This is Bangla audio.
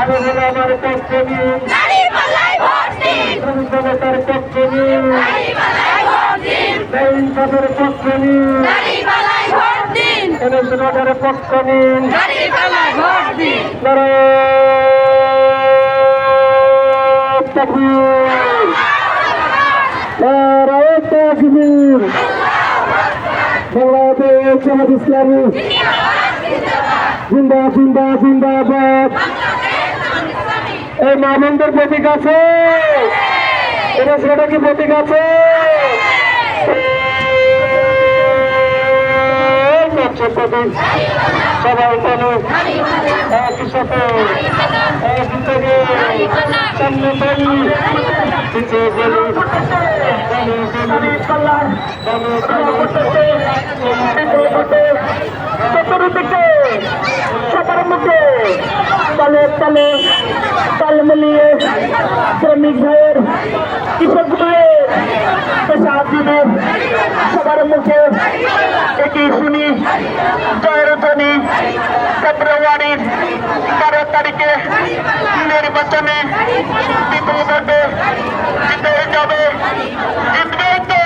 আমি হলো আমার পক্ষে নিন, জনতার পক্ষে নিন, ইনসাফের পক্ষে নিন, জনতার পক্ষে নিন। বাংলাদেশ জামাত ইসলামী জিন্দাবাদ জিন্দাবাদ জিন্দাবাদ। এই মামুনদের প্রতীক আছে, এটা সেটা কি প্রতীক আছে? সবাই বলো একই সাথে একই থেকে সামনে বলি পিছিয়ে বলি চতুর্দিকে সবার মুখে তালে তালে তাল মিলিয়ে শ্রমিক ভাইয়ের, কৃষক ভাইয়ের, পেশাজীবীর সবার মুখে একই শুনি জয়ের ধ্বনি। ফেব্রুয়ারির 12 তারিখে নির্বাচনে বিপুল ভোটে জিতে যাবে, জিতবে তো।